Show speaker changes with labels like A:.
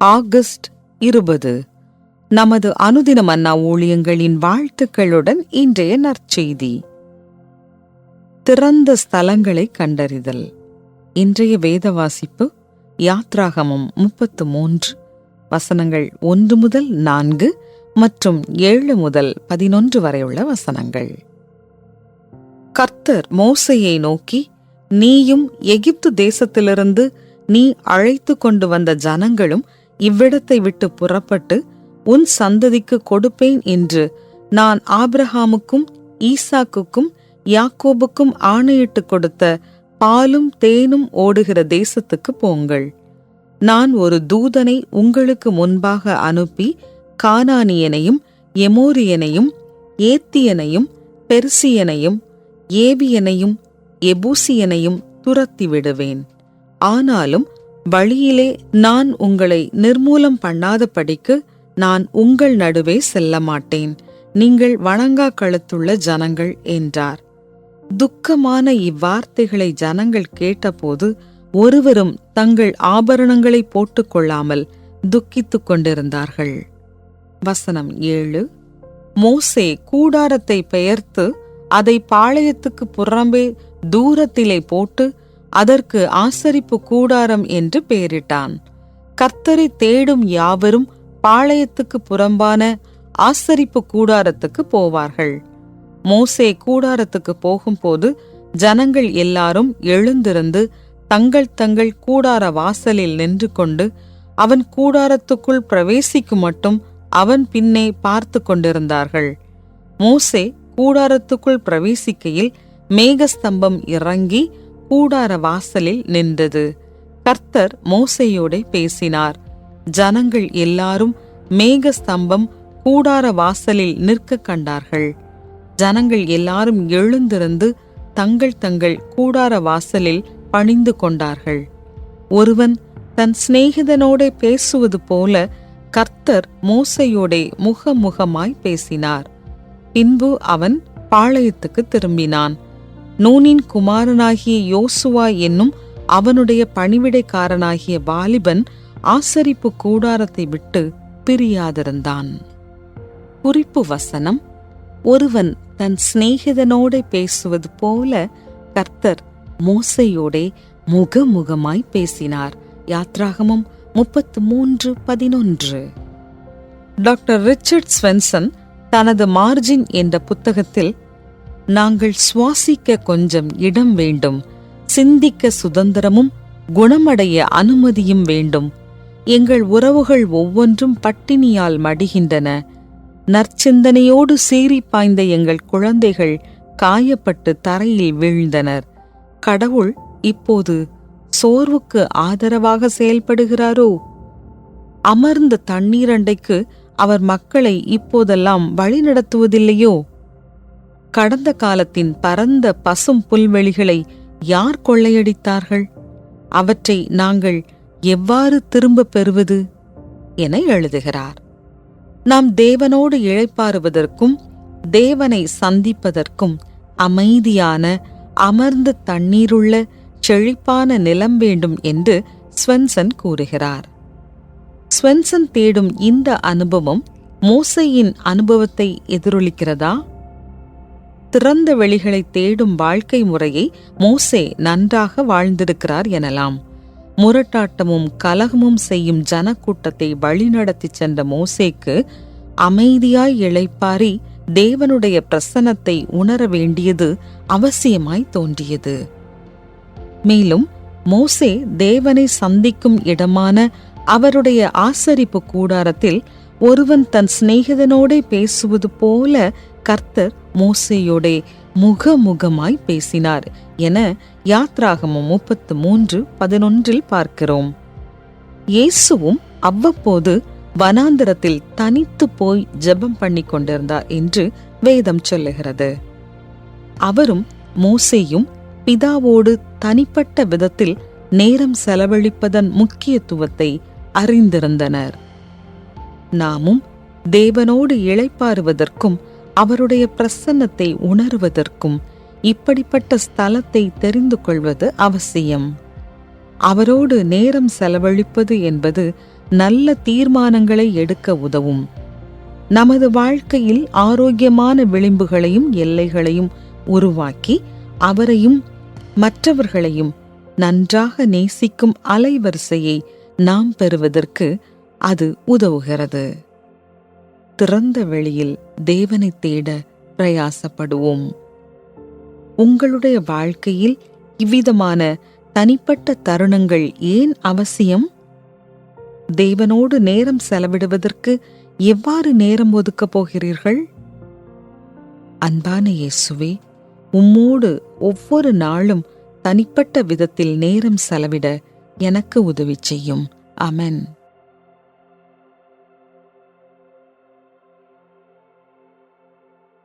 A: August 20. நமது அனுதின மன்னா ஊழியங்களின் வாழ்த்துக்களுடன் இன்றைய நற்செய்தி. திறந்த ஸ்தலங்களை கண்டறிதல். இன்றைய வேத வாசிப்பு யாத்ராகமம் 33 வசனங்கள் 1 முதல் 4 மற்றும் 7 முதல் 11 வரையுள்ள வசனங்கள். கர்த்தர் மோசேயை நோக்கி, நீயும் எகிப்து தேசத்திலிருந்து நீ அழைத்து கொண்டு வந்த ஜனங்களும் இவ்விடத்தை விட்டு புறப்பட்டு உன் சந்ததிக்கு கொடுப்பேன் என்று நான் ஆபிரகாமுக்கும் ஈசாக்குக்கும் யாக்கோபுக்கும் ஆணையிட்டு கொடுத்த பாலும் தேனும் ஓடுகிற தேசத்துக்கு போங்கள். நான் ஒரு தூதனை உங்களுக்கு முன்பாக அனுப்பி கானானியனையும் எமோரியனையும் ஏத்தியனையும் பெர்சியனையும் ஏவியனையும் எபூசியனையும் துரத்தி விடுவேன். ஆனாலும் வழியிலே நான் உங்களை நிர்மூலம் பண்ணாதபடிக்கு நான் உங்கள் நடுவே செல்ல மாட்டேன். நீங்கள் வணங்கா கழுத்துள்ள ஜனங்கள் என்றார். துக்கமான இவ்வார்த்தைகளை ஜனங்கள் கேட்டபோது ஒருவரும் தங்கள் ஆபரணங்களை போட்டுக்கொள்ளாமல் துக்கித்துக் கொண்டிருந்தார்கள். வசனம் 7. மோசே கூடாரத்தை பெயர்த்து அதை பாளையத்துக்கு புறம்பே தூரத்திலே போட்டு அதற்கு ஆசரிப்பு கூடாரம் என்று பெயரிட்டான். கர்த்தரை தேடும் யாவரும் பாளையத்துக்கு புறம்பான ஆசரிப்பு கூடாரத்துக்கு போவார்கள். மோசே கூடாரத்துக்கு போகும்போது ஜனங்கள் எல்லாரும் எழுந்திருந்து தங்கள் தங்கள் கூடார வாசலில் நின்று கொண்டு அவன் கூடாரத்துக்குள் பிரவேசிக்கும் மட்டும் அவன் பின்னே பார்த்து கொண்டிருந்தார்கள். மோசே கூடாரத்துக்குள் பிரவேசிக்கையில் மேகஸ்தம்பம் இறங்கி கூடார வாசலில் நின்றது. கர்த்தர் மோசேயோடே பேசினார். ஜனங்கள் எல்லாரும் மேகஸ்தம்பம் கூடார வாசலில் நிற்க கண்டார்கள். ஜனங்கள் எல்லாரும் எழுந்திருந்து தங்கள் தங்கள் கூடார வாசலில் பணிந்து கொண்டார்கள். ஒருவன் தன் சிநேகிதனோடே பேசுவது போல கர்த்தர் மோசேயோடே முகமுகமாய் பேசினார். பின்பு அவன் பாளையத்துக்கு திரும்பினான். நூனின் குமாரனாகிய யோசுவா என்னும் அவனுடைய பணிவிடைக்காரனாகிய வாலிபன் ஆசரிப்பு கூடாரத்தை விட்டு பிரியாதிருந்தான். குறிப்பு வசனம்: ஒருவன் தன் சிநேகிதனோடே பேசுவது போல கர்த்தர் மோசேயோடே முகமுகமாய் பேசினார். யாத்ராகமம் 33:11. டாக்டர் ரிச்சர்ட் ஸ்வென்சன் தனது மார்ஜின் என்ற புத்தகத்தில், நாங்கள் சுவாசிக்க கொஞ்சம் இடம் வேண்டும், சிந்திக்க சுதந்திரமும் குணமடைய அனுமதியும் வேண்டும். எங்கள் உறவுகள் ஒவ்வொன்றும் பட்டினியால் மடிகின்றன. நற்சிந்தனையோடு சீறி பாய்ந்த எங்கள் குழந்தைகள் காயப்பட்டு தரையில் வீழ்ந்தனர். கடவுள் இப்போது சோர்வுக்கு ஆதரவாக செயல்படுகிறாரோ? அமர்ந்த தண்ணீரண்டைக்கு அவர் மக்களை இப்போதெல்லாம் வழிநடத்துவதில்லையோ? கடந்த காலத்தின் பரந்த பசும் புல்வெளிகளை யார் கொள்ளையடித்தார்கள்? அவற்றை நாங்கள் எவ்வாறு திரும்பப் பெறுவது என எழுதுகிறார். நாம் தேவனோடு இளைப்பாறுவதற்கும் தேவனை சந்திப்பதற்கும் அமைதியான அமர்ந்த தண்ணீருள்ள செழிப்பான நிலம் வேண்டும் என்று ஸ்வென்சன் கூறுகிறார். ஸ்வென்சன் தேடும் இந்த அனுபவம் மோசேயின் அனுபவத்தை எதிரொலிக்கிறதா? திறந்த வெளிகளை தேடும் வாழ்க்கை முறையை மோசே நன்றாக வாழ்ந்திருக்கிறார் எனலாம். முரட்டாட்டமும் கலகமும் செய்யும் ஜனக்கூட்டத்தை வழிநடத்தி சென்ற மோசேக்கு அமைதியாய் இளைப்பாரி தேவனுடைய பிரசன்னத்தை உணர வேண்டியது அவசியமாய் தோன்றியது. மேலும் மோசே தேவனை சந்திக்கும் இடமான அவருடைய ஆசரிப்பு கூடாரத்தில் ஒருவன் தன் சிநேகிதனோடே பேசுவது போல கர்த்தர் மோசேயோடே முகமுகமாய் பேசினார் என யாத்ராகமம் 33:11 பார்க்கிறோம். இயேசுவும் அவ்வப்போது வனாந்தரத்தில் தனித்து போய் ஜெபம் பண்ணி கொண்டிருந்தார் என்று வேதம் சொல்லுகிறது. அவரும் மோசேயும் பிதாவோடு தனிப்பட்ட விதத்தில் நேரம் செலவழிப்பதன் முக்கியத்துவத்தை அறிந்திருந்தனர். நாமும் தேவனோடு இளைப்பாறுவதற்கும் அவருடைய பிரசன்னத்தை உணர்வதற்கும் இப்படிப்பட்ட ஸ்தலத்தை தெரிந்து கொள்வது அவசியம். அவரோடு நேரம் செலவழிப்பது என்பது நல்ல தீர்மானங்களை எடுக்க உதவும். நமது வாழ்க்கையில் ஆரோக்கியமான விளிம்புகளையும் எல்லைகளையும் உருவாக்கி அவரையும் மற்றவர்களையும் நன்றாக நேசிக்கும் அலைவரிசையை நாம் பெறுவதற்கு அது உதவுகிறது. திறந்த வெளியில் தேவனை தேட பிரயாசப்படுவோம். உங்களுடைய வாழ்க்கையில் இவ்விதமான தனிப்பட்ட தருணங்கள் ஏன் அவசியம்? தேவனோடு நேரம் செலவிடுவதற்கு எவ்வாறு நேரம் ஒதுக்கப் போகிறீர்கள்? அன்பான இயேசுவே, உம்மோடு ஒவ்வொரு நாளும் தனிப்பட்ட விதத்தில் நேரம் செலவிட எனக்கு உதவி செய்யும். ஆமென்.